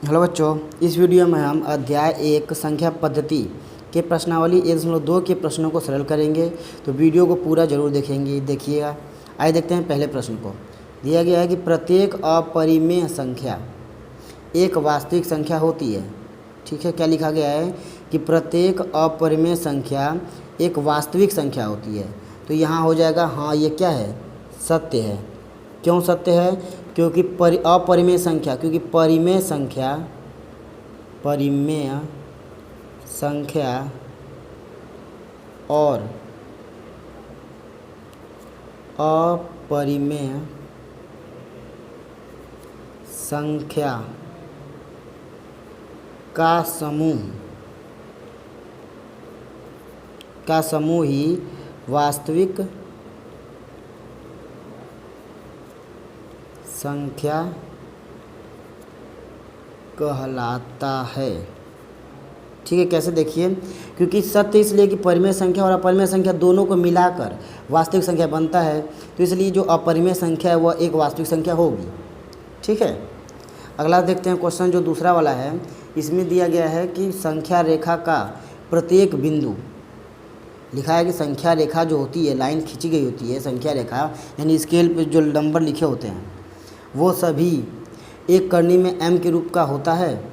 Hello बच्चों, इस video में हम अध्याय 1 संख्या पद्धति के प्रश्नावली 1.2 के प्रश्नों को सरल करेंगे। तो वीडियो को पूरा जरूर देखिएगा। आइए देखते हैं पहले प्रश्न को। दिया गया है कि प्रत्येक अपरिमेय संख्या एक वास्तविक संख्या होती है। ठीक है, क्या लिखा गया है कि प्रत्येक अपरिमेय संख्या एक वास्तविक संख्या होती है। तो यहाँ हो जाएगा हाँ, ये क्या है, सत्य है। क्यों सत्य है? क्योंकि अपरिमेय संख्या, क्योंकि परिमेय संख्या और अपरिमेय संख्या का समूह ही वास्तविक संख्या कहलाता है। ठीक है, कैसे देखिए, क्योंकि सत्य इसलिए कि परिमेय संख्या और अपरिमेय संख्या दोनों को मिलाकर वास्तविक संख्या बनता है, तो इसलिए जो अपरिमेय संख्या है वह एक वास्तविक संख्या होगी। ठीक है, अगला देखते हैं क्वेश्चन जो दूसरा वाला है। इसमें दिया गया है कि संख्या रेखा का प्रत्येक बिंदु, लिखा है कि संख्या रेखा जो होती है, लाइन खींची गई होती है, संख्या रेखा यानी स्केल पे जो नंबर लिखे होते हैं वो सभी एक करनी में m के रूप का होता है,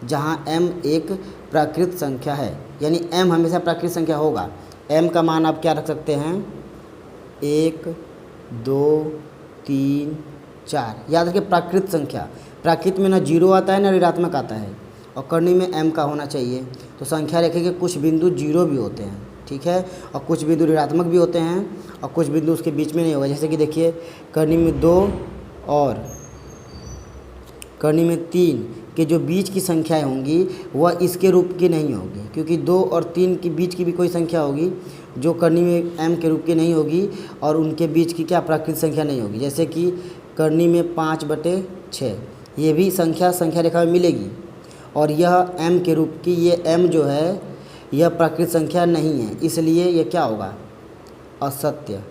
जहाँ m एक प्राकृत संख्या है। यानी m हमेशा प्राकृत संख्या होगा। m का मान आप क्या रख सकते हैं, 1 2 3 4। याद रखिए, प्राकृत संख्या, प्राकृत में ना जीरो आता है ना ऋणात्मक आता है, और करनी में m का होना चाहिए। तो संख्या रेखा के कुछ बिंदु जीरो भी होते हैं, ठीक है, और कुछ बिंदु ऋणात्मक भी होते हैं, और कुछ बिंदु उसके बीच में नहीं होगा। जैसे कि देखिए, करनी में 2 और करनी में 3 के जो बीच की संख्याएं होंगी वह इसके रूप की नहीं होगी, क्योंकि 2 और 3 के बीच की भी कोई संख्या होगी जो करनी में m के रूप की नहीं होगी, और उनके बीच की क्या प्राकृत संख्या नहीं होगी। जैसे कि करनी में 5/6, ये भी संख्या रेखा में मिलेगी, और यह m के रूप की, ये m जो है यह प्राकृत संख्या नहीं है, इसलिए यह क्या होगा, असत्य।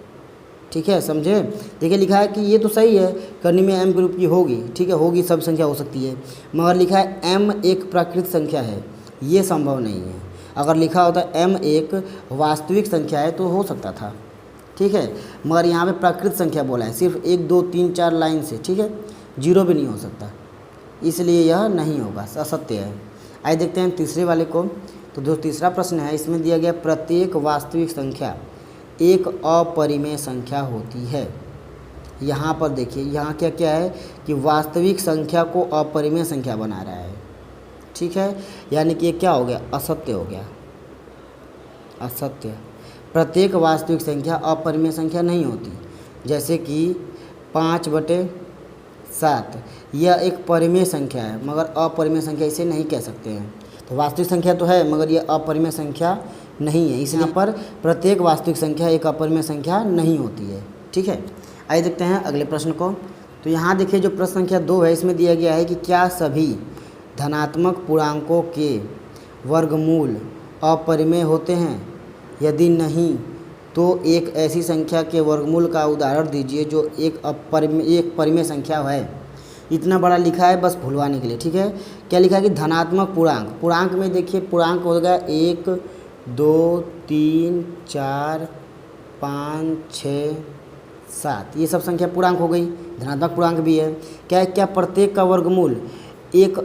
ठीक है, समझे। देखिए, लिखा है कि ये तो सही है, करनी में m ग्रुप की होगी, ठीक है, होगी, सब संख्या हो सकती है, मगर लिखा है m एक प्राकृत संख्या है, ये संभव नहीं है। अगर लिखा होता m एक वास्तविक संख्या है तो हो सकता था, ठीक है, मगर यहाँ पे प्राकृत संख्या बोला है, सिर्फ 1 2 3 4 लाइन से, ठीक है, जीरो भी नहीं हो सकता, इसलिए यह नहीं होगा, असत्य है। आइए देखते हैं तीसरे वाले को। तो जो तीसरा प्रश्न है, इसमें दिया गया प्रत्येक वास्तविक संख्या एक अपरिमेय संख्या होती है। यहाँ पर देखिए, यहाँ क्या क्या है कि वास्तविक संख्या को अपरिमेय संख्या बना रहा है। ठीक है, यानी कि ये क्या हो गया, असत्य हो गया, असत्य। प्रत्येक वास्तविक संख्या अपरिमेय संख्या नहीं होती। जैसे कि 5/7 यह एक परिमेय संख्या है, मगर अपरिमेय संख्या इसे नहीं कह सकते हैं। तो वास्तविक संख्या तो है, मगर यह अपरिमेय संख्या नहीं है, इसलिए पर प्रत्येक वास्तविक संख्या एक अपरिमेय संख्या नहीं होती है। ठीक है, आइए देखते हैं अगले प्रश्न को। तो यहाँ देखिए, जो प्रश्न संख्या 2 है, इसमें दिया गया है कि क्या सभी धनात्मक पूर्णांकों के वर्गमूल अपरिमेय होते हैं? यदि नहीं तो एक ऐसी संख्या के वर्गमूल का उदाहरण दीजिए जो एक परिमेय संख्या है। इतना बड़ा लिखा है बस भुलवाने के लिए। ठीक है, क्या लिखा है कि धनात्मक पूर्णांक में देखिए, पूर्णांक होगा 1 2 3 4 5 6 7, ये सब संख्या पूर्णांक हो गई, धनात्मक पूर्णांक भी है। क्या प्रत्येक का वर्गमूल एक,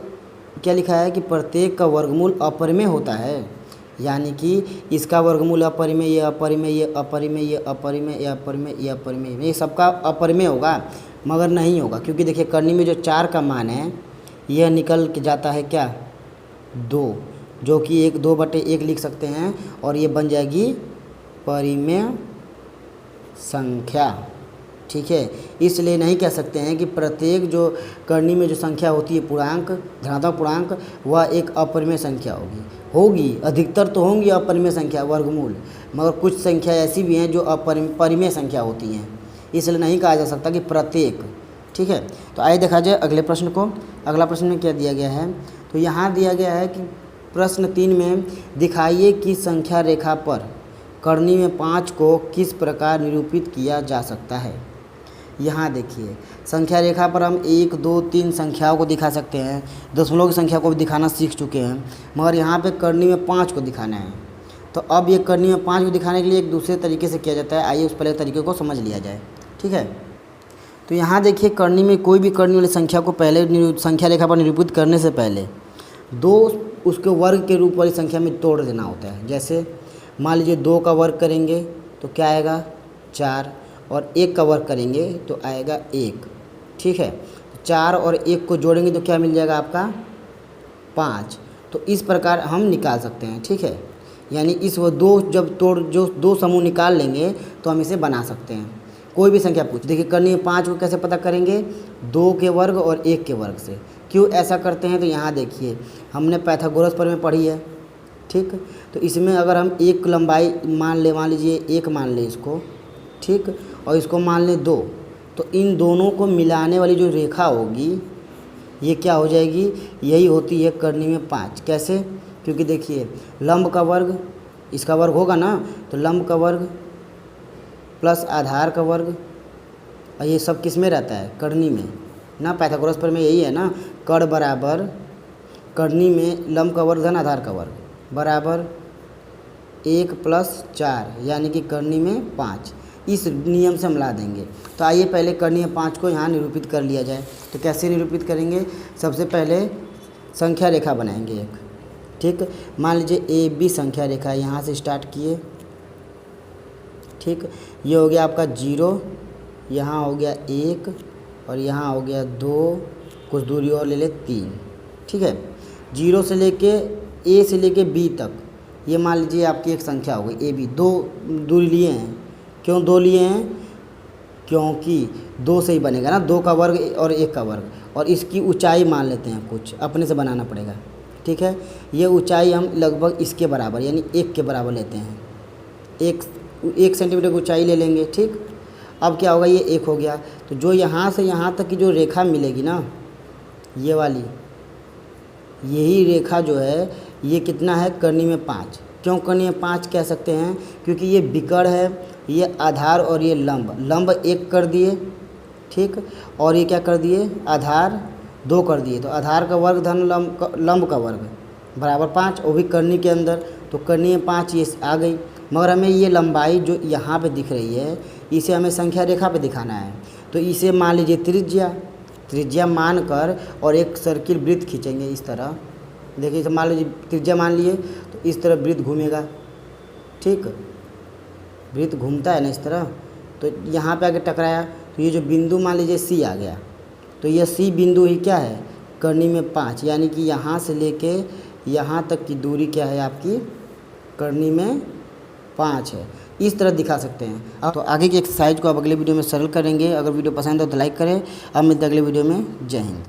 क्या लिखा है कि प्रत्येक का वर्गमूल अपरिमेय होता है, यानी कि इसका वर्गमूल अपरिमेय, ये अपरिमेय, ये अपरिमेय, ये अपरिमेय, ये अपरिमेय, ये अपरिमेय, ये सबका अपरिमेय होगा, मगर नहीं होगा, क्योंकि देखिए करनी में जो 4 का मान है यह निकल के जाता है क्या, 2, जो कि 1 2/1 लिख सकते हैं, और ये बन जाएगी परिमेय संख्या। ठीक है, इसलिए नहीं कह सकते हैं कि प्रत्येक जो करनी में जो संख्या होती है पूर्णांक, धनात्मक पूर्णांक, वह एक अपरिमेय संख्या होगी, अधिकतर तो होंगी अपरिमेय संख्या वर्गमूल, मगर कुछ संख्या ऐसी भी हैं जो परिमेय संख्या होती हैं, इसलिए नहीं कहा जा सकता कि प्रत्येक। ठीक है, तो आइए देखा जाए अगले प्रश्न को। अगला प्रश्न में क्या दिया गया है, तो यहाँ दिया गया है कि प्रश्न 3 में दिखाइए कि संख्या रेखा पर करनी में 5 को किस प्रकार निरूपित किया जा सकता है। यहाँ देखिए संख्या रेखा पर हम 1, 2, 3 संख्याओं को दिखा सकते हैं, दशमलव की संख्या को भी दिखाना सीख चुके हैं, मगर यहाँ पे करनी में 5 को दिखाना है। तो अब ये करनी में 5 को दिखाने के लिए एक दूसरे तरीके से किया जाता है, आइए उस पहले तरीके को समझ लिया जाए। ठीक है, तो यहाँ देखिए करनी में कोई भी करनी वाली संख्या को पहले संख्या रेखा पर निरूपित करने से पहले 2 उसके वर्ग के रूप वाली संख्या में तोड़ देना होता है। जैसे मान लीजिए 2 का वर्ग करेंगे तो क्या आएगा 4, और 1 का वर्ग करेंगे तो आएगा 1। ठीक है, 4 और 1 को जोड़ेंगे तो क्या मिल जाएगा आपका 5। तो इस प्रकार हम निकाल सकते हैं। ठीक है, यानी इस वो जो 2 समूह निकाल लेंगे तो हम इसे बना सकते हैं। कोई भी संख्या पूछ देखिए करनी है 5 को कैसे पता करेंगे, 2 के वर्ग और 1 के वर्ग से। क्यों ऐसा करते हैं, तो यहाँ देखिए हमने पाइथागोरस पर में पढ़ी है। ठीक, तो इसमें अगर हम एक लंबाई मान लीजिए 1 मान लें इसको, ठीक, और इसको मान लें 2, तो इन दोनों को मिलाने वाली जो रेखा होगी ये क्या हो जाएगी, यही होती है करनी में 5। कैसे, क्योंकि देखिए लंब का वर्ग इसका वर्ग होगा ना, तो लंब का वर्ग प्लस आधार का वर्ग, और ये सब किस में रहता है करनी में ना, पाइथागोरस पर में यही है ना, कड़ बराबर करनी में लंब का वर्ग धन आधार का वर्ग बराबर 1 + 4, यानी कि करनी में 5। इस नियम से हम ला देंगे। तो आइए पहले करनी में 5 को यहाँ निरूपित कर लिया जाए। तो कैसे निरूपित करेंगे, सबसे पहले संख्या रेखा बनाएंगे एक। ठीक, मान लीजिए AB संख्या रेखा यहाँ से स्टार्ट किए। ठीक, ये हो गया आपका 0, यहाँ हो गया 1 और यहाँ हो गया 2, कुछ दूरी और ले ले 3। ठीक है, 0 से लेके A से लेके B तक ये मान लीजिए आपकी एक संख्या हो गई AB। 2 दूरी लिए हैं, क्यों 2 लिए हैं, क्योंकि 2 से ही बनेगा ना, 2 का वर्ग और 1 का वर्ग, और इसकी ऊंचाई मान लेते हैं, कुछ अपने से बनाना पड़ेगा। ठीक है, ये ऊंचाई हम लगभग इसके बराबर यानी 1 के बराबर लेते हैं, 1 सेंटीमीटर की ऊंचाई ले लेंगे। ठीक, अब क्या होगा, ये 1 हो गया, तो जो यहाँ से यहाँ तक की जो रेखा मिलेगी ना, ये वाली, यही रेखा जो है ये कितना है करनी में 5। क्यों करनी में 5 कह सकते हैं, क्योंकि ये विकर्ण है, ये आधार और ये लंब 1 कर दिए। ठीक, और ये क्या कर दिए, आधार 2 कर दिए, तो आधार का वर्ग धन लंब का वर्ग बराबर 5, वो भी करनी के अंदर। तो करनी में 5 ये आ गई, मगर हमें ये लंबाई जो यहाँ पे दिख रही है इसे हमें संख्या रेखा पे दिखाना है। तो इसे मान लीजिए त्रिज्या मान कर और एक सर्किल वृत्त खींचेंगे इस तरह। देखिए मान लीजिए त्रिज्या मान लिए, तो इस तरह वृत्त घूमेगा। ठीक, वृत्त घूमता है ना इस तरह, तो यहाँ पे आके टकराया, तो ये जो बिंदु मान लीजिए C आ गया, तो ये C बिंदु ही क्या है करनी में 5, यानी कि यहाँ से लेके यहाँ तक की दूरी क्या है आपकी करनी में 5 है। इस तरह दिखा सकते हैं। अब तो आगे की एक्सरसाइज को आप अगले वीडियो में सरल करेंगे। अगर वीडियो पसंद हो तो लाइक करें। अब मिलते हैं अगले वीडियो में। जय हिंद।